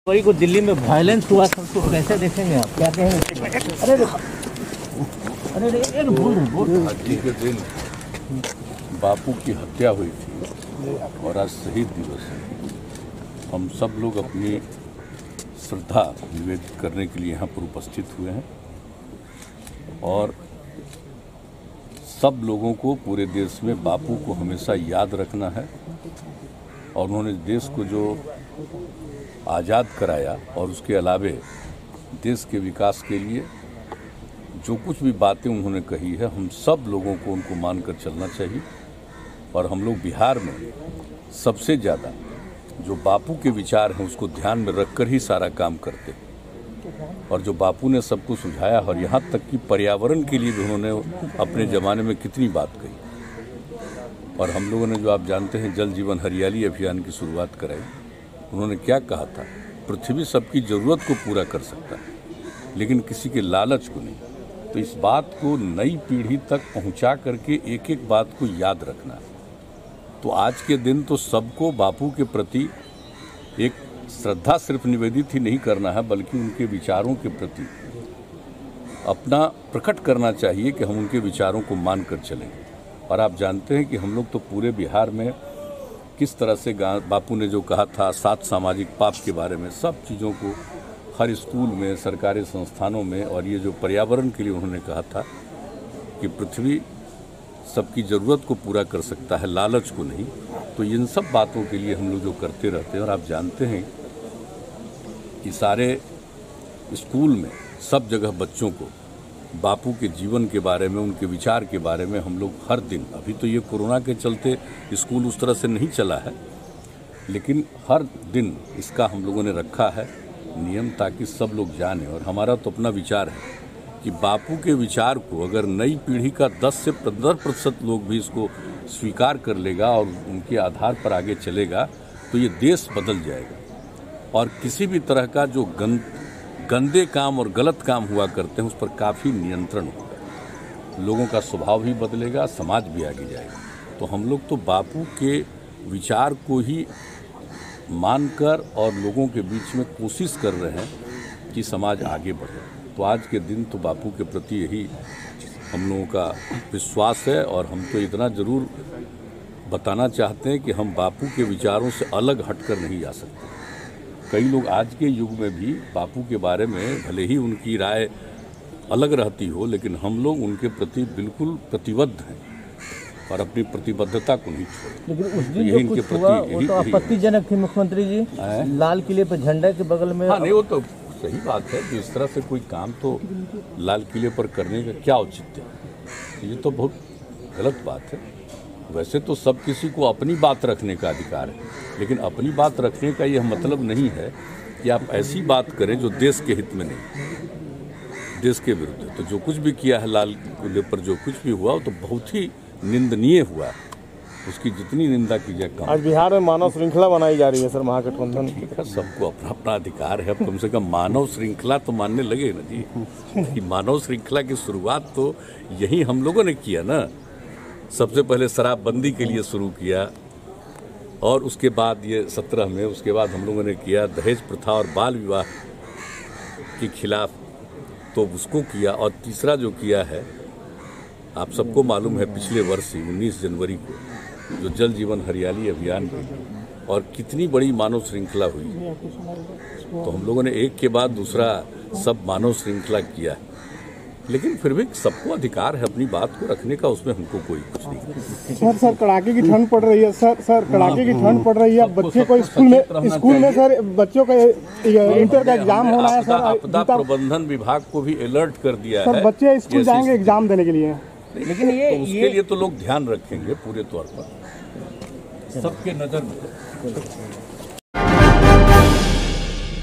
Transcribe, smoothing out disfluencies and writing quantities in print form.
वही को दिल्ली में वायलेंस हुआ था, उसको कैसे देखेंगे आप, क्या कहेंगे? अरे बोल। आज के दिन बापू की हत्या हुई थी और आज शहीद दिवस है। हम सब लोग अपनी श्रद्धा निवेदित करने के लिए यहाँ पर उपस्थित हुए हैं और सब लोगों को पूरे देश में बापू को हमेशा याद रखना है और उन्होंने देश को जो आज़ाद कराया और उसके अलावे देश के विकास के लिए जो कुछ भी बातें उन्होंने कही है, हम सब लोगों को उनको मानकर चलना चाहिए। और हम लोग बिहार में सबसे ज़्यादा जो बापू के विचार हैं उसको ध्यान में रखकर ही सारा काम करते हैं और जो बापू ने सबको सुझाया और यहाँ तक कि पर्यावरण के लिए भी उन्होंने अपने ज़माने में कितनी बात कही। और हम लोगों ने जो आप जानते हैं जल जीवन हरियाली अभियान की शुरुआत कराई। उन्होंने क्या कहा था, पृथ्वी सबकी ज़रूरत को पूरा कर सकता है लेकिन किसी के लालच को नहीं। तो इस बात को नई पीढ़ी तक पहुंचा करके एक एक बात को याद रखना है। तो आज के दिन तो सबको बापू के प्रति एक श्रद्धा सिर्फ निवेदित ही नहीं करना है बल्कि उनके विचारों के प्रति अपना प्रकट करना चाहिए कि हम उनके विचारों को मान कर चलें। और आप जानते हैं कि हम लोग तो पूरे बिहार में किस तरह से बापू ने जो कहा था 7 सामाजिक पाप के बारे में, सब चीज़ों को हर स्कूल में, सरकारी संस्थानों में, और ये जो पर्यावरण के लिए उन्होंने कहा था कि पृथ्वी सबकी ज़रूरत को पूरा कर सकता है, लालच को नहीं। तो इन सब बातों के लिए हम लोग जो करते रहते हैं और आप जानते हैं कि सारे स्कूल में सब जगह बच्चों को बापू के जीवन के बारे में, उनके विचार के बारे में हम लोग हर दिन, अभी तो ये कोरोना के चलते स्कूल उस तरह से नहीं चला है, लेकिन हर दिन इसका हम लोगों ने रखा है नियम ताकि सब लोग जाने। और हमारा तो अपना विचार है कि बापू के विचार को अगर नई पीढ़ी का 10 से 15% लोग भी इसको स्वीकार कर लेगा और उनके आधार पर आगे चलेगा तो ये देश बदल जाएगा। और किसी भी तरह का जो गंदे काम और गलत काम हुआ करते हैं उस पर काफ़ी नियंत्रण होगा, लोगों का स्वभाव भी बदलेगा, समाज भी आगे जाएगा। तो हम लोग तो बापू के विचार को ही मानकर और लोगों के बीच में कोशिश कर रहे हैं कि समाज आगे बढ़े। तो आज के दिन तो बापू के प्रति यही हम लोगों का विश्वास है और हम तो इतना ज़रूर बताना चाहते हैं कि हम बापू के विचारों से अलग हटकर नहीं जा सकते। कई लोग आज के युग में भी बापू के बारे में भले ही उनकी राय अलग रहती हो लेकिन हम लोग उनके प्रति बिल्कुल प्रतिबद्ध हैं और अपनी प्रतिबद्धता को नहीं छोड़ते। लेकिन उस दिन जो कुछ हुआ वो तो आपत्तिजनक थी मुख्यमंत्री जी, लाल किले पर झंडे के बगल में। हाँ नहीं, वो तो सही बात है कि इस तरह से कोई काम तो लाल किले पर करने का क्या औचित्य है, ये तो बहुत गलत बात है। वैसे तो सब किसी को अपनी बात रखने का अधिकार है लेकिन अपनी बात रखने का यह मतलब नहीं है कि आप ऐसी बात करें जो देश के हित में नहीं, देश के विरुद्ध है। तो जो कुछ भी किया है लाल किले पर, जो कुछ भी हुआ वो तो बहुत ही निंदनीय हुआ, उसकी जितनी निंदा की जाए कम। आज बिहार में मानव श्रृंखला बनाई जा रही है सर, महागठबंधन। ठीक है, सबको अपना अपना अधिकार है, अब कम से कम मानव श्रृंखला तो मानने लगे ना जी कि मानव श्रृंखला की शुरुआत तो यही हम लोगों ने किया ना। सबसे पहले शराबबंदी के लिए शुरू किया और उसके बाद ये 17 में, उसके बाद हम लोगों ने किया दहेज प्रथा और बाल विवाह के खिलाफ, तो उसको किया। और तीसरा जो किया है, आप सबको मालूम है पिछले वर्ष ही 19 जनवरी को जो जल जीवन हरियाली अभियान की और कितनी बड़ी मानव श्रृंखला हुई। तो हम लोगों ने एक के बाद दूसरा सब मानव श्रृंखला किया है लेकिन फिर भी सबको अधिकार है अपनी बात को रखने का, उसमें हमको कोई कुछ नहीं। सर कड़ाके की ठंड पड़ रही है सर कड़ाके की ठंड पड़ रही है। बच्चे को स्कूल में सर बच्चों का इंटर का एग्जाम होना है सर। आपदा प्रबंधन विभाग को भी अलर्ट कर दिया है, बच्चे स्कूल जाएंगे एग्जाम देने के लिए। लेकिन उसके लिए तो लोग ध्यान रखेंगे पूरे तौर पर, सबके नजर में।